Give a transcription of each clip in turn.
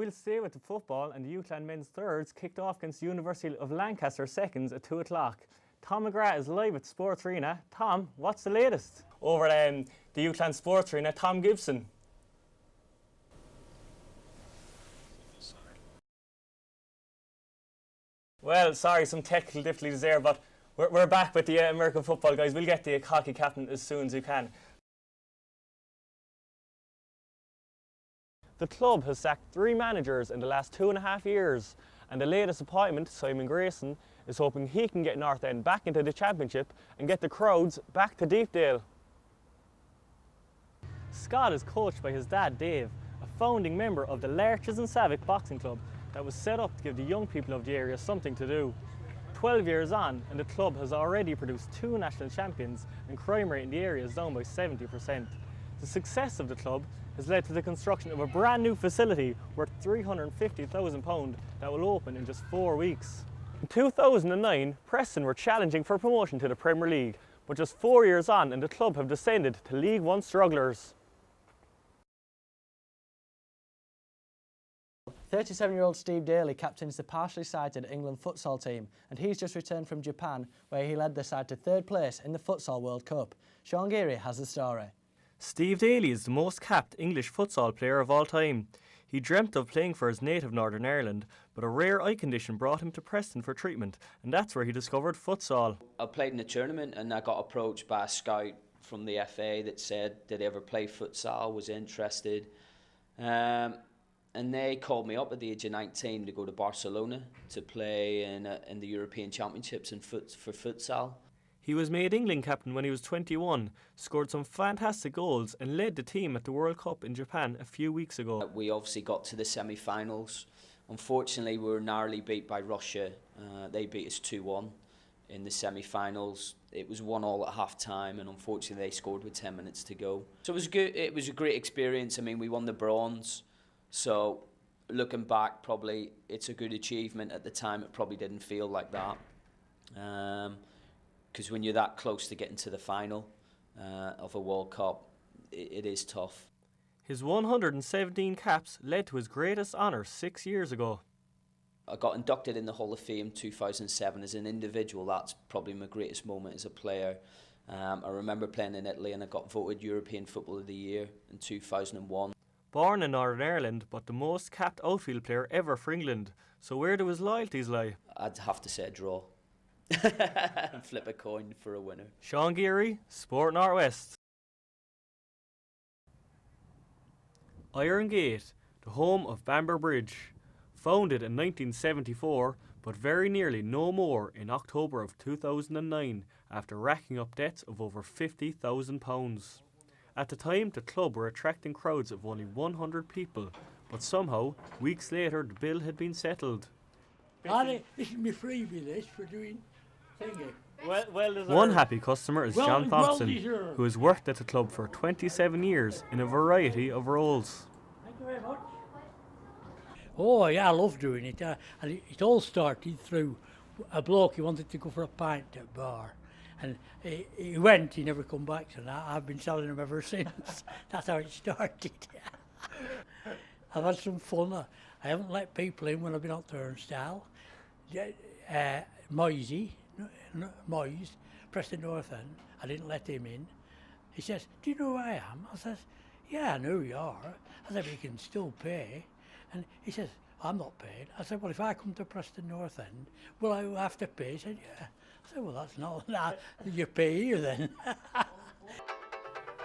we'll stay with the football, and the Youthland men's thirds kicked off against the University of Lancaster seconds at 2 o'clock. Tom McGrath is live at Sports Arena. Tom, what's the latest? Over at the Youthland Sports Arena, Tom Gibson. Well, sorry, some technical difficulties there, but we're back with the American football guys. We'll get the hockey captain as soon as we can. The club has sacked 3 managers in the last 2.5 years, and the latest appointment, Simon Grayson, is hoping he can get North End back into the championship and get the crowds back to Deepdale. Scott is coached by his dad, Dave, a founding member of the Larches and Savick Boxing Club that was set up to give the young people of the area something to do. 12 years on, and the club has already produced 2 national champions, and crime rate in the area is down by 70%. The success of the club has led to the construction of a brand new facility worth £350,000 that will open in just 4 weeks. In 2009, Preston were challenging for promotion to the Premier League, but just 4 years on and the club have descended to League One strugglers. 37-year-old Steve Daly captains the partially sighted England futsal team, and he's just returned from Japan, where he led the side to 3rd place in the Futsal World Cup. Seán Geary has the story. Steve Daly is the most capped English futsal player of all time. He dreamt of playing for his native Northern Ireland, but a rare eye condition brought him to Preston for treatment, and that's where he discovered futsal. I played in a tournament and I got approached by a scout from the FA that said, did I ever play futsal, was interested. And they called me up at the age of 19 to go to Barcelona to play in the European Championships for futsal. He was made England captain when he was 21, scored some fantastic goals and led the team at the World Cup in Japan a few weeks ago. We obviously got to the semi-finals. Unfortunately, we were narrowly beat by Russia. They beat us 2-1 in the semi-finals. It was 1-1 at half-time, and unfortunately they scored with 10 minutes to go. So it was good. It was a great experience. I mean, we won the bronze. So, looking back, probably it's a good achievement. At the time, it probably didn't feel like that. Because when you're that close to getting to the final of a World Cup, it is tough. His 117 caps led to his greatest honour 6 years ago. I got inducted in the Hall of Fame 2007 as an individual. That's probably my greatest moment as a player. I remember playing in Italy and I got voted European Footballer of the Year in 2001. Born in Northern Ireland, but the most capped outfield player ever for England. So where do his loyalties lie? I'd have to say a draw. And flip a coin for a winner. Seán Geary, Sport Northwest. Iron Gate, the home of Bamber Bridge. Founded in 1974, but very nearly no more in October of 2009 after racking up debts of over £50,000. At the time, the club were attracting crowds of only 100 people, but somehow, weeks later, the bill had been settled. This is my freebie, this, for doing thingy. One happy customer is John Thompson, deserved. who has worked at the club for 27 years in a variety of roles. Thank you very much. Oh yeah, I love doing it. And it all started through a bloke who wanted to go for a pint at a bar. And he went, he never come back, so now I've been selling them ever since. That's how it started. I've had some fun. I haven't let people in when I've been on turnstile. Moisey, Preston North End, I didn't let him in. He says, do you know who I am? I says, yeah, I know who you are. I said, but you can still pay. And he says, I'm not paying. I said, well, if I come to Preston North End, will I have to pay? He said, yeah. I said, well, that's not that. You pay here then.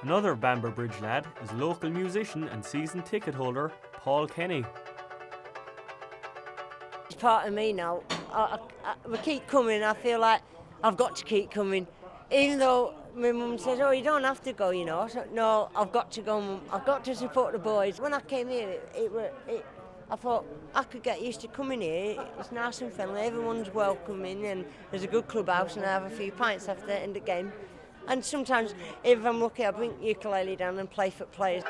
Another Bamber Bridge lad is local musician and season ticket holder Paul Kenny. It's part of me now. I keep coming. I feel like I've got to keep coming. Even though my mum says, oh, you don't have to go, you know. I said, no, I've got to go, Mum. I've got to support the boys. When I came here, I thought I could get used to coming here. It's nice and friendly, everyone's welcoming, and there's a good clubhouse, and I have a few pints after the end of the game. And sometimes, if I'm lucky, I bring ukulele down and play for players.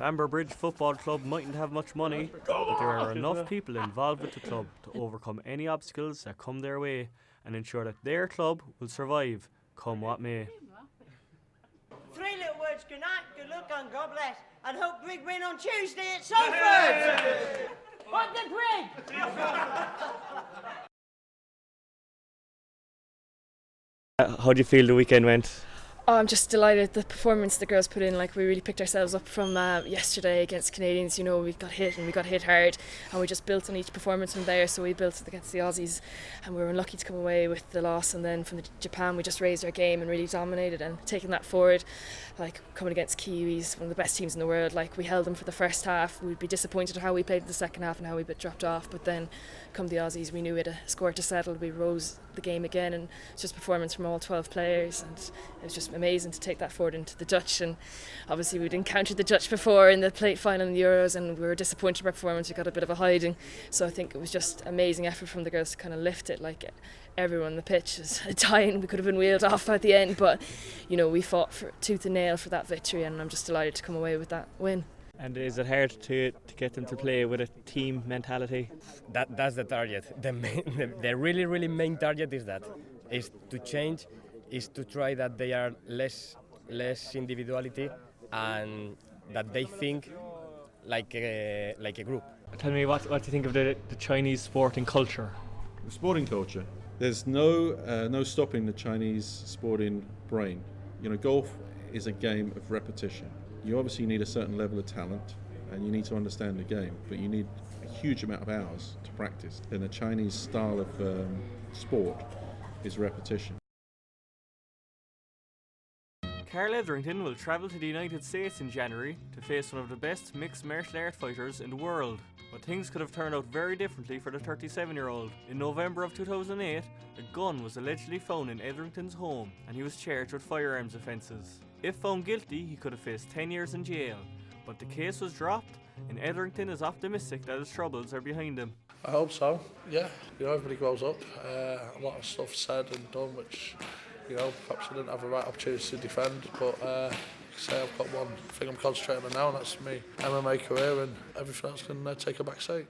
Amber Bridge Football Club mightn't have much money, but there are enough people involved with the club to overcome any obstacles that come their way and ensure that their club will survive, come what may. 3 little words: good night, good luck, and God bless. And hope Brig win on Tuesday at Salford. What the Brig? How do you feel the weekend went? Oh, I'm just delighted the performance the girls put in. Like, we really picked ourselves up from yesterday against Canadians. You know, we got hit and we got hit hard, and we just built on each performance from there. So we built against the Aussies, and we were unlucky to come away with the loss. And then from Japan, we just raised our game and really dominated and taking that forward. Like, coming against Kiwis, one of the best teams in the world. Like, we held them for the first half. We'd be disappointed at how we played in the second half and how we dropped off. But then, come the Aussies, we knew we had a score to settle. We rose the game again, and it's just performance from all 12 players, and it was just amazing to take that forward into the Dutch. And obviously we'd encountered the Dutch before in the plate final in the Euros, and we were disappointed by performance. We got a bit of a hiding, so I think it was just amazing effort from the girls to kind of lift it. Like, everyone on the pitch is dying. We could have been wheeled off at the end, but you know, we fought for tooth and nail for that victory, and I'm just delighted to come away with that win. And is it hard to get them to play with a team mentality? That's the target. The really main target is to change, is to try that they are less individuality and that they think like a group. Tell me, what do you think of the Chinese sporting culture? The sporting culture. There's no stopping the Chinese sporting brain. You know, golf is a game of repetition. You obviously need a certain level of talent and you need to understand the game, but you need a huge amount of hours to practice. And the Chinese style of sport is repetition. Carl Etherington will travel to the United States in January to face one of the best mixed martial art fighters in the world. But things could have turned out very differently for the 37-year-old. In November of 2008, a gun was allegedly found in Etherington's home, and he was charged with firearms offences. If found guilty, he could have faced 10 years in jail, but the case was dropped, and Etherington is optimistic that his troubles are behind him. I hope so, yeah. You know, everybody grows up. A lot of stuff said and done which, you know, perhaps I didn't have the right opportunity to defend, but say I've got one thing I'm concentrating on now, and that's me MMA career, and everything else can take a back seat.